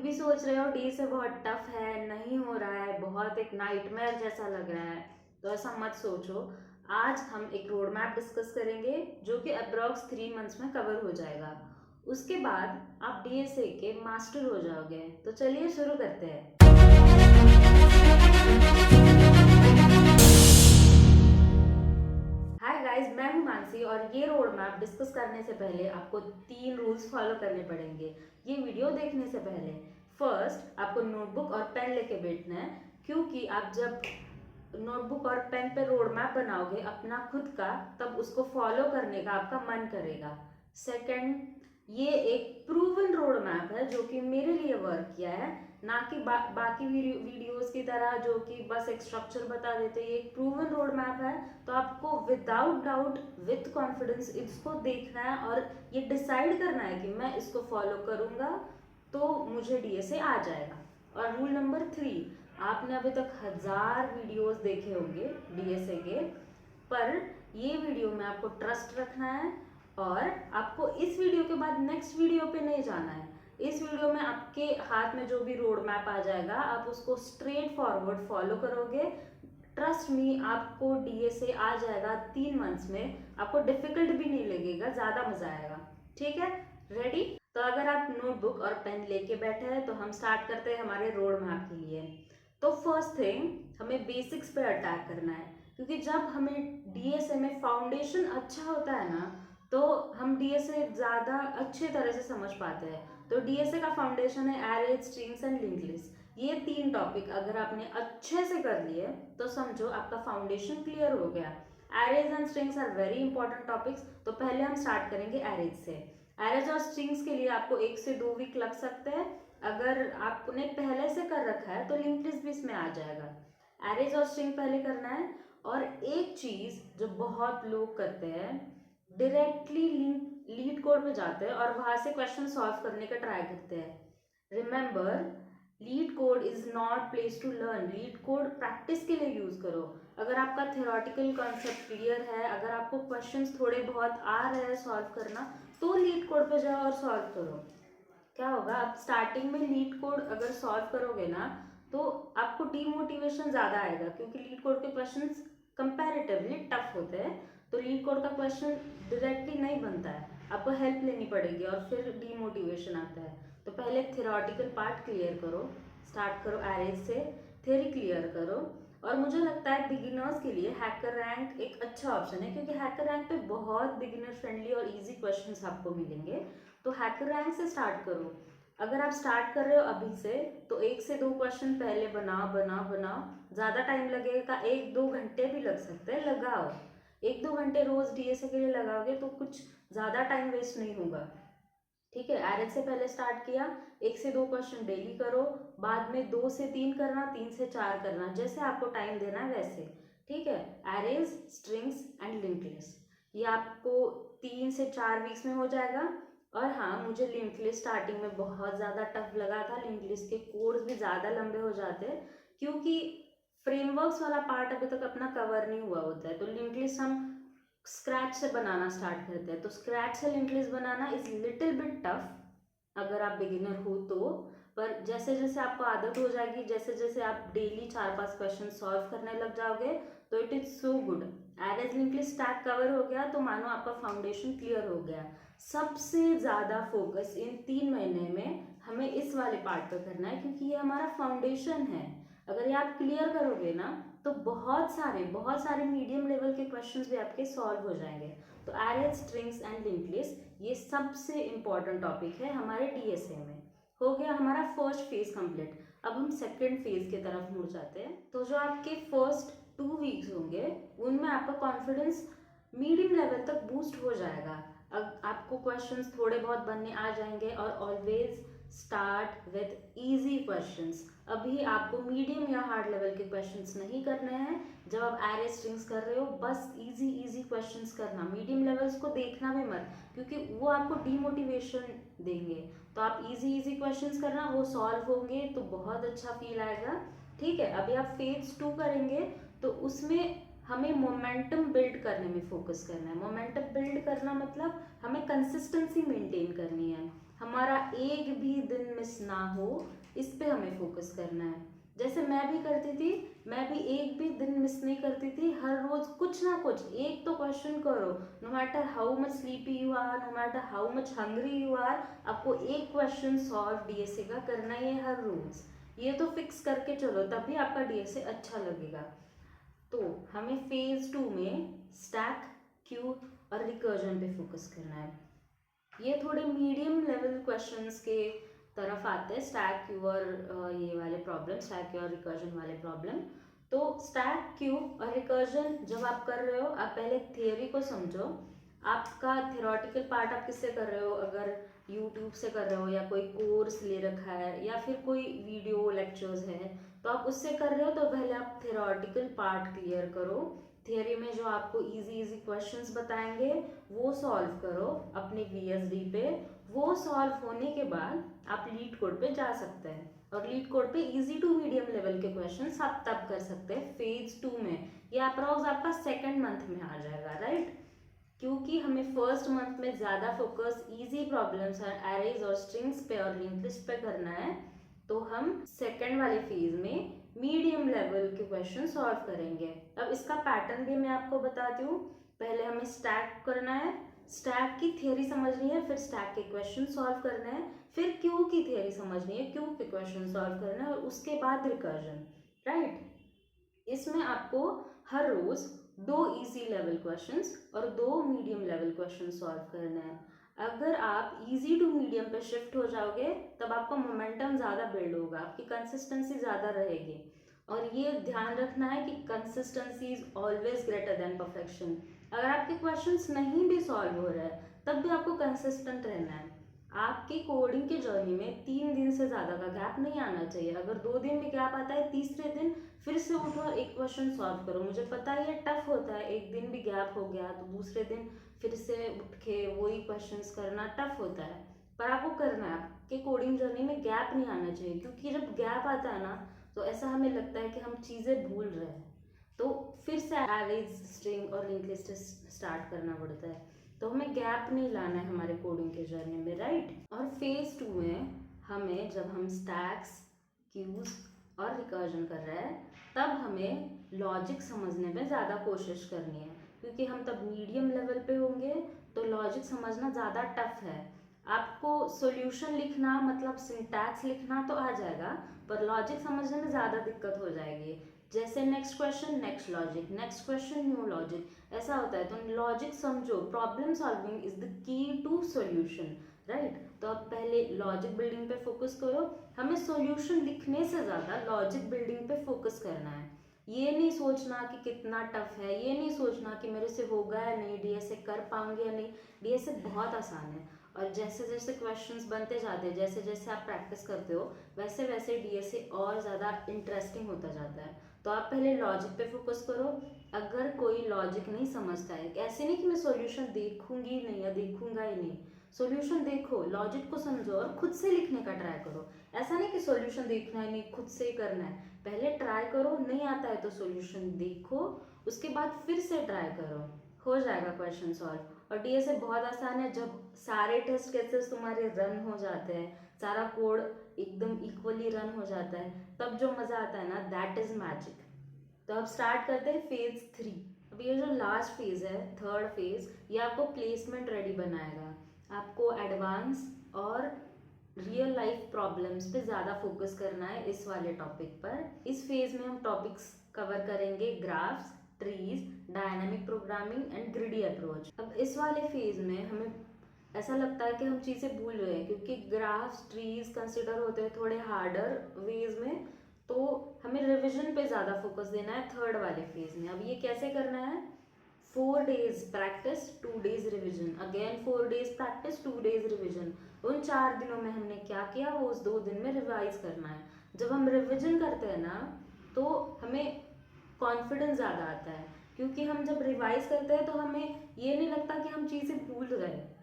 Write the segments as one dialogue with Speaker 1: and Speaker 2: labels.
Speaker 1: भी सोच रहे हो डी से बहुत टफ है, नहीं हो रहा है, बहुत एक नाइटमेयर जैसा लग रहा है, तो ऐसा मत सोचो। आज हम एक रोड मैप डिस्कस करेंगे जो कि अप्रॉक्स 3 मंथ्स में कवर हो जाएगा। उसके बाद आप डीएसए के मास्टर हो जाओगे। तो चलिए शुरू करते हैं। हाय गाइस, मैं हूं मानसी और ये रोड मैप डिस्कस करने से पहले आपको 3 रूल्स फॉलो करने पड़ेंगे ये वीडियो देखने से पहले। फर्स्ट, आपको नोटबुक और पेन लेके बैठना है, क्योंकि आप जब नोटबुक और पेन पे रोड मैप बनाओगे अपना खुद का, तब उसको फॉलो करने का आपका मन करेगा। सेकंड, ये एक प्रूवन रोड मैप है जो कि मेरे लिए वर्क किया है, ना कि बाकी वीडियोस की तरह जो कि बस एक स्ट्रक्चर बता देते। ये एक प्रूवन रोड मैप है, तो आपको विदाउट डाउट विथ कॉन्फिडेंस इसको देखना है और ये डिसाइड करना है कि मैं इसको फॉलो करूंगा तो मुझे डीएसए आ जाएगा। और रूल नंबर 3, आपने अभी तक 1000 वीडियोस देखे होंगे डीएसए के, पर ये वीडियो में आपको ट्रस्ट रखना है और आपको इस वीडियो के बाद नेक्स्ट वीडियो पे नहीं जाना है। इस वीडियो में आपके हाथ में जो भी रोड मैप आ जाएगा आप उसको स्ट्रेट फॉरवर्ड फॉलो करोगे। ट्रस्ट मी, आपको डीएसए आ जाएगा 3 मंथ्स में। आपको डिफिकल्ट भी नहीं लगेगा, ज़्यादा मजा आएगा। ठीक है, रेडी? तो अगर आप नोटबुक और पेन लेके बैठे हैं तो हम स्टार्ट करते हैं हमारे रोड मैप के लिए। तो फर्स्ट थिंग, हमें बेसिक्स पे अटैक करना है, क्योंकि जब हमें डीएसए में फाउंडेशन अच्छा होता है ना, तो हम डीएसए ज़्यादा अच्छे तरह से समझ पाते हैं। तो डीएसए का फाउंडेशन है arrays, strings and linked list. ये 3 टॉपिक अगर आपने अच्छे से कर लिए तो समझो आपका फाउंडेशन क्लियर हो गया। Arrays and strings are very important topics. तो पहले हम स्टार्ट करेंगे एरेज से। एरेज और स्ट्रिंग्स के लिए आपको 1 से 2 वीक लग सकते हैं। अगर आपने पहले से कर रखा है तो लिंक्ड लिस्ट भी इसमें आ जाएगा। एरेज और स्ट्रिंग पहले करना है। और एक चीज जो बहुत लोग करते हैं, डायरेक्टली लीड कोड में जाते हैं और वहां से क्वेश्चन सॉल्व करने का ट्राई करते हैं। Remember, LeetCode is not place to learn. LeetCode practice के लिए यूज करो। अगर आपका थ्योरेटिकल कॉन्सेप्ट क्लियर है, अगर आपको क्वेश्चंस थोड़े बहुत आ रहे हैं सॉल्व करना, तो लीड कोड पे जाओ और सॉल्व करो। क्या होगा, आप स्टार्टिंग में लीड कोड अगर सॉल्व करोगे ना, तो आपको डीमोटिवेशन ज़्यादा आएगा, क्योंकि लीड कोड के क्वेश्चंस कंपैरेटिवली टफ होते हैं। तो लीड कोड का क्वेश्चन डायरेक्टली नहीं बनता है, आपको हेल्प लेनी पड़ेगी और फिर डीमोटिवेशन आता है। तो पहले थ्योरेटिकल पार्ट क्लियर करो, स्टार्ट करो एरेज से, थ्योरी क्लियर करो। और मुझे लगता है बिगिनर्स के लिए हैकर रैंक एक अच्छा ऑप्शन है, क्योंकि हैकर रैंक पे बहुत बिगिनर फ्रेंडली और इजी क्वेश्चंस आपको मिलेंगे। तो हैकर रैंक से स्टार्ट करो। अगर आप स्टार्ट कर रहे हो अभी से, तो 1 से 2 क्वेश्चन पहले बनाओ बनाओ बनाओ। ज़्यादा टाइम लगेगा, 1-2 घंटे भी लग सकते हैं, लगाओ। 1-2 घंटे रोज डीएसए के लिए लगाओगे तो कुछ ज़्यादा टाइम वेस्ट नहीं होगा। ठीक है, एरेज से पहले स्टार्ट किया, 1 से 2 क्वेश्चन डेली करो, बाद में 2 से 3 करना, 3 से 4 करना, जैसे आपको टाइम देना है वैसे। ठीक है, arrays, strings and linked list ये आपको 3 से 4 वीक्स में हो जाएगा। और हाँ, मुझे लिंक्ड लिस्ट स्टार्टिंग में बहुत ज़्यादा टफ लगा था। लिंक्ड लिस्ट के कोड्स भी ज़्यादा लंबे हो जाते हैं, क्योंकि फ्रेमवर्क्स वाला पार्ट अभी तक अपना कवर नहीं हुआ होता है। तो लिंक्ड लिस्ट हम स्क्रैच से बनाना स्टार्ट करते हैं, तो स्क्रैच से linked list banana is little bit tough अगर आप बिगिनर हो तो। पर जैसे जैसे आपको आदत हो जाएगी, जैसे जैसे आप डेली 4-5 क्वेश्चन सॉल्व करने लग जाओगे, तो it is so good. Arrays linked list stack cover हो गया तो मानो आपका फाउंडेशन क्लियर हो गया। सबसे ज़्यादा फोकस इन 3 महीने में हमें इस वाले पार्ट पर करना है, क्योंकि ये हमारा फाउंडेशन है। अगर ये आप क्लियर करोगे ना, तो बहुत सारे मीडियम लेवल के क्वेश्चंस भी आपके सॉल्व हो जाएंगे। तो arrays, strings and linked list ये सबसे इंपॉर्टेंट टॉपिक है हमारे डीएसए में। हो गया हमारा फर्स्ट फेज कंप्लीट। अब हम सेकंड फेज की तरफ मुड़ जाते हैं। तो जो आपके फर्स्ट 2 वीक्स होंगे, उनमें आपका कॉन्फिडेंस मीडियम लेवल तक बूस्ट हो जाएगा। अब आपको क्वेश्चंस थोड़े बहुत बनने आ जाएंगे। और always start with easy questions. अभी आपको मीडियम या हार्ड लेवल के क्वेश्चंस नहीं करने हैं। जब आप एरे स्ट्रिंग्स कर रहे हो, बस इजी इजी क्वेश्चंस करना, मीडियम लेवल्स को देखना भी मत, क्योंकि वो आपको डीमोटिवेशन देंगे। तो आप इजी इजी क्वेश्चंस करना, वो सॉल्व होंगे तो बहुत अच्छा फील आएगा। ठीक है, अभी आप फेज 2 करेंगे, तो उसमें हमें मोमेंटम बिल्ड करने में फोकस करना है। मोमेंटम बिल्ड करना मतलब हमें कंसिस्टेंसी मेंटेन करनी है। हमारा एक भी दिन मिस ना हो, इस पे हमें फोकस करना है। जैसे मैं भी करती थी, मैं भी एक भी दिन मिस नहीं करती थी, हर रोज कुछ ना कुछ एक तो क्वेश्चन करो। No matter how much sleepy you are, no matter how much hungry you are, आपको एक क्वेश्चन सॉल्व डीएसए का करना ही है हर रोज। ये तो फिक्स करके चलो, तभी आपका डीएसए अच्छा लगेगा। तो हमें फेज 2 में स्टैक, क्यू और रिकर्जन पे फोकस करना है। ये थोड़े मीडियम लेवल क्वेश्चंस के तरफ आते हैं, स्टैक, क्यू और ये वाले प्रॉब्लम, स्टैक, क्यू और रिकर्जन वाले प्रॉब्लम। तो स्टैक, क्यू और रिकर्जन जब आप कर रहे हो, आप पहले थियोरी को समझो। आपका थियोरेटिकल पार्ट आप किससे कर रहे हो? अगर यूट्यूब से कर रहे हो या कोई कोर्स ले रखा है या फिर कोई वीडियो लेक्चर्स है तो आप उससे कर रहे हो, तो पहले आप थियोरेटिकल पार्ट क्लियर करो। थियरी में जो आपको इजी इजी क्वेश्चंस बताएंगे वो सॉल्व करो अपने वीएसडी पे। वो सॉल्व होने के बाद आप लीड कोड पे जा सकते हैं, और लीड कोड पे इजी टू मीडियम लेवल के क्वेश्चंस आप तब कर सकते हैं फेज 2 में। ये अप्रॉक्स आपका सेकेंड मंथ में आ जाएगा, राइट? क्योंकि हमें फर्स्ट मंथ में ज़्यादा फोकस इजी प्रॉब्लम्स और एरेज और स्ट्रिंग्स पे और लिंक लिस्ट पे करना है, तो हम सेकेंड वाले फेज में मीडियम लेवल के क्वेश्चन सॉल्व करेंगे। अब इसका पैटर्न भी मैं आपको बताती हूँ। पहले हमें स्टैक करना है, स्टैक की थियरी समझनी है, फिर स्टैक के क्वेश्चन सॉल्व करने हैं, फिर क्यू की थियरी समझनी है, क्यू के क्वेश्चन सॉल्व करना है, और उसके बाद रिकर्जन, राइट? इसमें आपको हर रोज 2 इजी लेवल क्वेश्चंस और 2 मीडियम लेवल क्वेश्चन सॉल्व करने हैं। अगर आप इजी टू मीडियम पे शिफ्ट हो जाओगे तब आपका मोमेंटम ज़्यादा बिल्ड होगा, आपकी कंसिस्टेंसी ज़्यादा रहेगी। और ये ध्यान रखना है कि consistency is always greater than perfection. अगर आपके क्वेश्चंस नहीं भी सॉल्व हो रहे हैं तब भी आपको कंसिस्टेंट रहना है। आपकी कोडिंग की जर्नी में 3 दिन से ज़्यादा का गैप नहीं आना चाहिए। अगर 2 दिन भी गैप आता है, तीसरे दिन फिर से उठो और एक क्वेश्चन सॉल्व करो। मुझे पता है ये टफ होता है, एक दिन भी गैप हो गया तो दूसरे दिन फिर से उठ के वही क्वेश्चंस करना टफ होता है, पर आपको करना है। आपके कोडिंग जर्नी में गैप नहीं आना चाहिए, क्योंकि जब गैप आता है ना तो ऐसा हमें लगता है कि हम चीज़ें भूल रहे हैं, तो फिर से एरेज, स्ट्रिंग और लिंक लिस्ट स्टार्ट करना पड़ता है। तो हमें गैप नहीं लाना है हमारे कोडिंग के जर्नी में, राइट? और फेज 2 में हमें, जब हम स्टैक्स, क्यूज और रिकर्जन कर रहे हैं, तब हमें लॉजिक समझने में ज़्यादा कोशिश करनी है, क्योंकि हम तब मीडियम लेवल पे होंगे तो लॉजिक समझना ज़्यादा टफ है। आपको सॉल्यूशन लिखना, मतलब सिंटैक्स लिखना तो आ जाएगा, पर लॉजिक समझने में ज़्यादा दिक्कत हो जाएगी। जैसे next question next logic, next question new logic, ऐसा होता है। तो लॉजिक समझो, problem solving is the key to solution, right? तो अब पहले लॉजिक बिल्डिंग पे फोकस करो। हमें सॉल्यूशन लिखने से ज़्यादा लॉजिक बिल्डिंग पे फोकस करना है। ये नहीं सोचना कि कितना टफ है, ये नहीं सोचना कि मेरे से होगा या नहीं, डीएसए कर पाऊंगे या नहीं। डीएसए बहुत आसान है, और जैसे जैसे क्वेश्चंस बनते जाते हैं, जैसे जैसे आप प्रैक्टिस करते हो, वैसे वैसे डीएसए और ज़्यादा इंटरेस्टिंग होता जाता है। तो आप पहले लॉजिक पे फोकस करो। अगर कोई लॉजिक नहीं समझता है, ऐसे नहीं कि मैं सॉल्यूशन देखूंगी नहीं या देखूंगा ही नहीं, सॉल्यूशन देखो, लॉजिक को समझो और खुद से लिखने का ट्राई करो। ऐसा नहीं कि सॉल्यूशन देखना है नहीं, खुद से ही करना है। पहले ट्राई करो, नहीं आता है तो सॉल्यूशन देखो, उसके बाद फिर से ट्राई करो, हो जाएगा क्वेश्चन सॉल्व। और डीएसए बहुत आसान है। जब सारे टेस्ट केसेस तुम्हारे रन हो जाते हैं, सारा कोड एकदम इक्वली रन हो जाता है, तब जो मज़ा आता है ना, दैट इज मैजिक। तो अब स्टार्ट करते हैं फेज 3। अब ये जो लास्ट फेज है, थर्ड फेज, ये आपको प्लेसमेंट रेडी बनाएगा। आपको एडवांस और रियल लाइफ प्रॉब्लम्स पे ज़्यादा फोकस करना है इस वाले टॉपिक पर। इस फेज में हम टॉपिक्स कवर करेंगे: graphs, trees, dynamic programming and greedy approach. अब इस वाले फेज में हमें ऐसा लगता है कि हम चीज़ें भूल रहे हैं, क्योंकि ग्राफ्स, ट्रीज कंसिडर होते हैं थोड़े हार्डर वेज में, तो हमें रिविजन पे ज़्यादा फोकस देना है थर्ड वाले फेज में। अब ये कैसे करना है? 4 days practice, 2 days revision, again 4 days practice, 2 days revision. उन 4 दिनों में हमने क्या किया वो उस 2 दिन में रिवाइज करना है। जब हम रिविजन करते हैं ना तो हमें कॉन्फिडेंस ज़्यादा आता है, क्योंकि हम जब रिवाइज करते हैं तो हमें ये नहीं लगता कि हम चीज़ें भूल रहे हैं।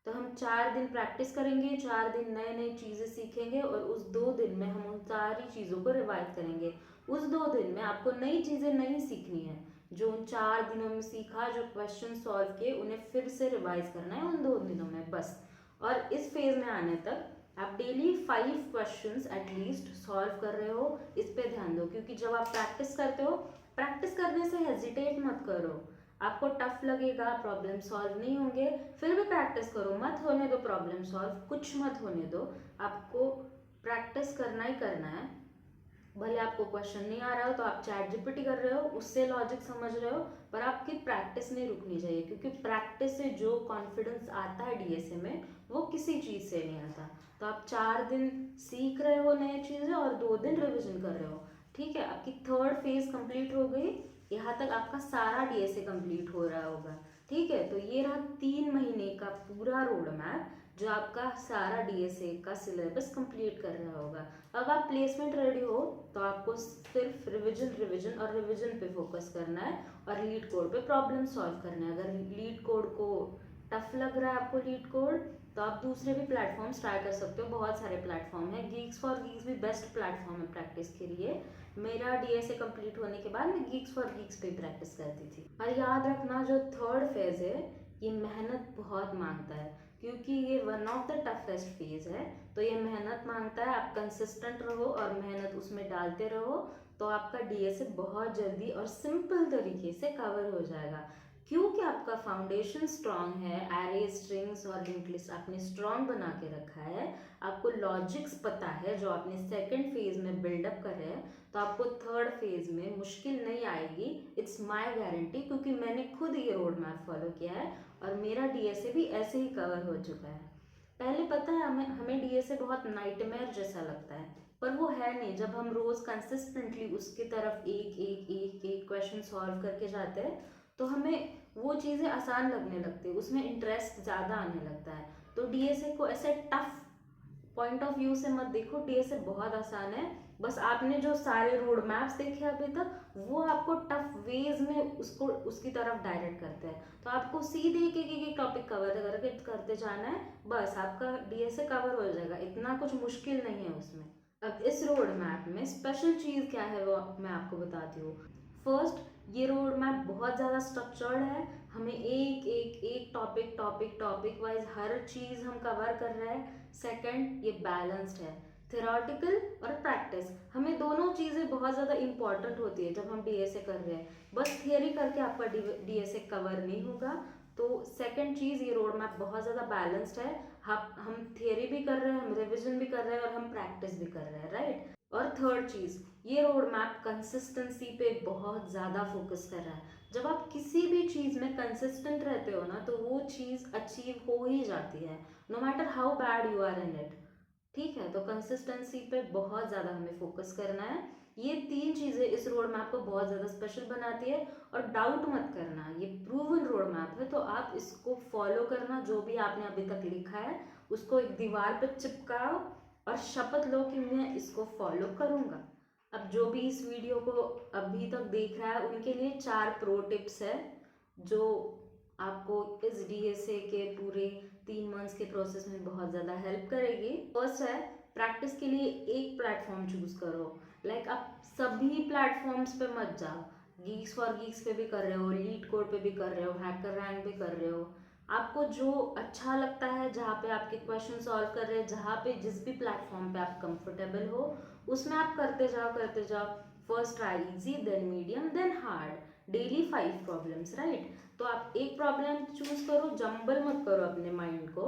Speaker 1: तो हम 4 दिन प्रैक्टिस करेंगे, 4 दिन नए नई चीज़ें सीखेंगे, और उस 2 दिन में हम उन सारी चीज़ों को रिवाइज करेंगे। उस 2 दिन में आपको नई चीज़ें नहीं सीखनी है, जो उन 4 दिनों में सीखा, जो क्वेश्चन सॉल्व किए, उन्हें फिर से रिवाइज करना है उन 2 दिनों में बस। और इस फेज में आने तक आप डेली 5 क्वेश्चंस एटलीस्ट सॉल्व कर रहे हो, इस पे ध्यान दो। क्योंकि जब आप प्रैक्टिस करते हो, प्रैक्टिस करने से हेजिटेट मत करो। आपको टफ लगेगा, प्रॉब्लम सॉल्व नहीं होंगे, फिर भी प्रैक्टिस करो, मत होने दो प्रॉब्लम सॉल्व, कुछ मत होने दो। आपको प्रैक्टिस करना ही करना है। भले आपको क्वेश्चन नहीं आ रहा हो तो आप चैट जीपीटी कर रहे हो, उससे लॉजिक समझ रहे हो, पर आपकी प्रैक्टिस नहीं रुकनी चाहिए। क्योंकि प्रैक्टिस से जो कॉन्फिडेंस आता है डीएसए में, वो किसी चीज़ से नहीं आता। तो आप 4 दिन सीख रहे हो नए चीज़ें और 2 दिन रिविजन कर रहे हो, ठीक है। आपकी 3rd फेज कंप्लीट हो गई, यहाँ तक आपका सारा डीएसए कंप्लीट हो रहा होगा, ठीक है। तो ये रहा 3 महीने का पूरा रोड मैप जो आपका सारा डीएसए का सिलेबस कंप्लीट कर रहा होगा। अब आप प्लेसमेंट रेडी हो तो आपको सिर्फ रिवीजन रिवीजन और रिवीजन पे फोकस करना है और लीड कोड पे प्रॉब्लम सॉल्व करना है। अगर लीड कोड को टफ लग रहा है आपको लीड कोड, तो आप दूसरे भी प्लेटफॉर्म्स ट्राई कर सकते हो, बहुत सारे प्लेटफॉर्म है। गीक्स फॉर गीक्स भी बेस्ट प्लेटफॉर्म है प्रैक्टिस के लिए। मेरा डीएसए कंप्लीट होने के बाद मैं गीक्स फॉर गीक्स पे प्रैक्टिस करती थी। और याद रखना, जो 3rd फेज है ये मेहनत बहुत मांगता है, क्योंकि ये one of the toughest phase है। तो ये मेहनत मांगता है, आप कंसिस्टेंट रहो और मेहनत उसमें डालते रहो, तो आपका डीएसए बहुत जल्दी और सिंपल तरीके से कवर हो जाएगा। क्योंकि आपका फाउंडेशन स्ट्रांग है, एरे स्ट्रिंग्स और लिंक लिस्ट आपने स्ट्रांग बना के रखा है, आपको लॉजिक्स पता है जो आपने 2nd फेज में बिल्डअप कर रहे हैं, तो आपको 3rd फेज में मुश्किल नहीं आएगी। इट्स माय गारंटी, क्योंकि मैंने खुद ये रोड मैप फॉलो किया है और मेरा डीएसए भी ऐसे ही कवर हो चुका है। पहले पता है हमें डीएसए बहुत नाइटमेयर जैसा लगता है, पर वो है नहीं। जब हम रोज कंसिस्टेंटली उसकी तरफ एक एक एक एक क्वेश्चन सॉल्व करके जाते हैं, तो हमें वो चीज़ें आसान लगने लगती है, उसमें इंटरेस्ट ज़्यादा आने लगता है। तो डीएसए को ऐसे टफ पॉइंट ऑफ व्यू से मत देखो, डीएसए बहुत आसान है। बस आपने जो सारे रोड मैप्स देखे अभी तक, वो आपको टफ वेज में उसको उसकी तरफ डायरेक्ट करते हैं। तो आपको सीधे एक टॉपिक कवर करके करते जाना है, बस आपका डीएसए कवर हो जाएगा। इतना कुछ मुश्किल नहीं है उसमें। अब इस रोड मैप में स्पेशल चीज़ क्या है वो मैं आपको बताती हूँ। फर्स्ट, ये रोड मैप बहुत ज़्यादा स्ट्रक्चर्ड है। हमें एक एक एक टॉपिक टॉपिक टॉपिक वाइज हर चीज़ हम कवर कर रहे हैं। सेकंड, ये बैलेंस्ड है, थ्योरेटिकल और प्रैक्टिस, हमें दोनों चीज़ें बहुत ज़्यादा इंपॉर्टेंट होती है जब हम डीएसए कर रहे हैं। बस थियरी करके आपका डीएसए कवर नहीं होगा। तो सेकंड चीज़, ये रोड मैप बहुत ज़्यादा बैलेंस्ड है। हम थियरी भी कर रहे हैं, हम रिविजन भी कर रहे हैं और हम प्रैक्टिस भी कर रहे हैं, राइट। और थर्ड चीज़, ये रोड मैप कंसिस्टेंसी पे बहुत ज़्यादा फोकस कर रहा है। जब आप किसी भी चीज़ में कंसिस्टेंट रहते हो ना, तो वो चीज़ अचीव हो ही जाती है, no matter how bad you are in it, ठीक है। तो कंसिस्टेंसी पे बहुत ज़्यादा हमें फोकस करना है। ये 3 चीज़ें इस रोड मैप को बहुत ज़्यादा स्पेशल बनाती है। और डाउट मत करना, ये प्रूवन रोड मैप है, तो आप इसको फॉलो करना। जो भी आपने अभी तक लिखा है उसको एक दीवार पे चिपकाओ और शपथ लो कि मैं इसको फॉलो करूँगा। अब जो भी इस वीडियो को अभी तक देख रहा है, उनके लिए 4 प्रो टिप्स है जो आपको इस डीएसए के पूरे 3 मंथ्स के प्रोसेस में बहुत ज़्यादा हेल्प करेगी। फर्स्ट है, प्रैक्टिस के लिए एक प्लेटफॉर्म चूज करो। लाइक आप सभी प्लेटफॉर्म्स पे मत जाओ। गीक्स फॉर गीक्स पे भी कर रहे हो, लीड कोड पे भी कर रहे हो, हैकर रैंक पे कर रहे हो। आपको जो अच्छा लगता है, जहाँ पे आपके क्वेश्चन सॉल्व कर रहे हैं, जहाँ पे जिस भी प्लेटफॉर्म पे आप कंफर्टेबल हो, उसमें आप करते जाओ करते जाओ। First try easy, then medium, then hard. Daily 5 problems, right. तो आप एक प्रॉब्लम चूज करो, जंबल मत करो अपने माइंड को।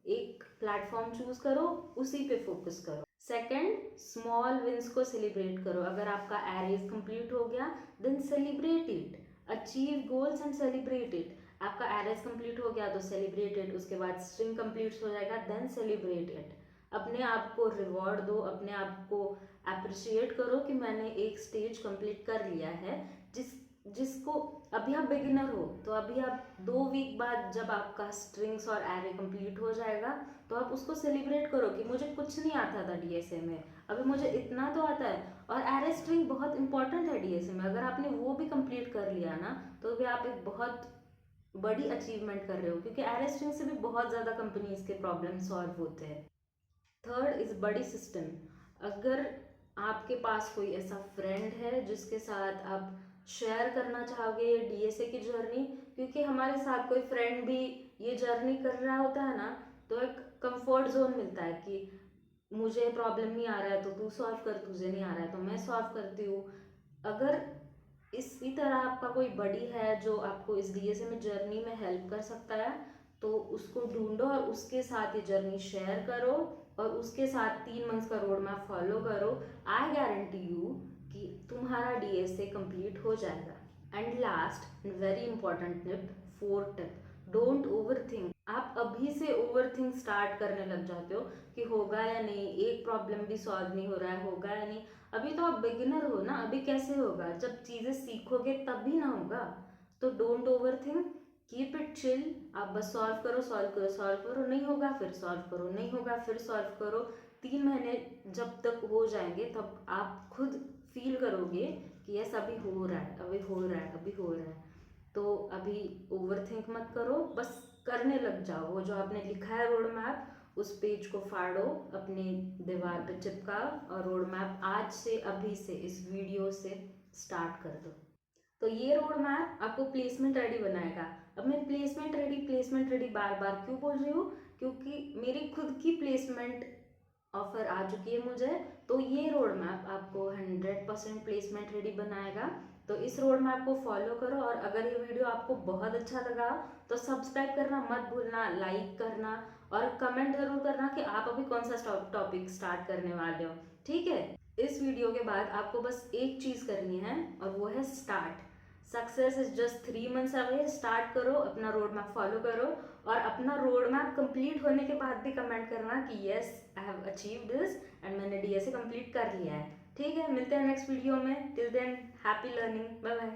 Speaker 1: एक प्लेटफॉर्म चूज करो, उसी पे फोकस करो। सेकंड, स्मॉल विंस को सेलिब्रेट करो। अगर आपका एरेज कंप्लीट हो गया, then celebrate it. Achieve goals and celebrate it. आपका एरेज कंप्लीट हो गया तो सेलिब्रेट इट। उसके बाद स्ट्रिंग कंप्लीट हो जाएगा, देन सेलिब्रेट इट। अपने आप को रिवॉर्ड दो, अपने आप को अप्रिशिएट करो कि मैंने एक स्टेज कंप्लीट कर लिया है। जिसको अभी आप बिगिनर हो, तो अभी आप 2 वीक बाद जब आपका स्ट्रिंग्स और एरे कंप्लीट हो जाएगा, तो आप उसको सेलिब्रेट करो कि मुझे कुछ नहीं आता था डीएसए में, अभी मुझे इतना तो आता है। और एरे स्ट्रिंग बहुत इंपॉर्टेंट है डीएसए में, अगर आपने वो भी कंप्लीट कर लिया ना, तो भी आप एक बहुत बड़ी अचीवमेंट कर रहे हो, क्योंकि एरे स्ट्रिंग से भी बहुत ज़्यादा कंपनीज के प्रॉब्लम सॉल्व होते हैं। Third is buddy system. अगर आपके पास कोई ऐसा फ्रेंड है जिसके साथ आप शेयर करना चाहोगे ये डीएसए की जर्नी, क्योंकि हमारे साथ कोई फ्रेंड भी ये जर्नी कर रहा होता है ना, तो एक कंफर्ट जोन मिलता है कि मुझे प्रॉब्लम नहीं आ रहा है तो तू सॉल्व कर, तुझे नहीं आ रहा है तो मैं सॉल्व करती हूँ। अगर इसी तरह आपका कोई बडी है जो आपको इस डीएसए में जर्नी में हेल्प कर सकता है तो उसको ढूंढो और उसके साथ ये जर्नी शेयर करो और उसके साथ 3 मंथ्स का रोड मैप फॉलो करो। आई गारंटी यू कि तुम्हारा डीएसए कंप्लीट हो जाएगा। And last very important tip, 4th tip, don't over think. आप अभी से ओवर थिंक स्टार्ट करने लग जाते हो कि होगा या नहीं, एक प्रॉब्लम भी सॉल्व नहीं हो रहा है, होगा या नहीं। अभी तो आप बिगिनर हो ना, अभी कैसे होगा, जब चीज़ें सीखोगे तब भी ना होगा। तो don't over think, keep it chill. आप बस सॉल्व करो, सॉल्व करो, सॉल्व करो, नहीं होगा फिर सॉल्व करो, नहीं होगा फिर सॉल्व करो। 3 महीने जब तक हो जाएंगे तब आप खुद फील करोगे कि यस अभी हो रहा है, अभी हो रहा है, अभी हो रहा है। तो अभी ओवर थिंक मत करो, बस करने लग जाओ। वो जो आपने लिखा है रोड मैप, उस पेज को फाड़ो, अपनी दीवार पे चिपका और रोड मैप आज से, अभी से, इस वीडियो से स्टार्ट कर दो। तो ये रोड मैप आपको प्लेसमेंट रेडी बनाएगा। अब मैं प्लेसमेंट रेडी बार बार क्यों बोल रही हूँ, क्योंकि मेरी खुद की प्लेसमेंट ऑफर आ चुकी है मुझे। तो ये रोड मैप आपको 100% प्लेसमेंट रेडी बनाएगा। तो इस रोड मैप को फॉलो करो और अगर ये वीडियो आपको बहुत अच्छा लगा तो सब्सक्राइब करना मत भूलना, लाइक करना और कमेंट जरूर करना कि आप अभी कौन सा टॉपिक स्टार्ट करने वाले हो। ठीक है, इस वीडियो के बाद आपको बस एक चीज़ करनी है और वो है start. Success is just 3 months away. Start करो, अपना रोड मैप फॉलो करो और अपना रोड मैप कंप्लीट होने के बाद भी कमेंट करना कि yes I have achieve this and मैंने डीएसए कंप्लीट कर लिया है। ठीक है, मिलते हैं नेक्स्ट वीडियो में। Till then happy learning, bye bye.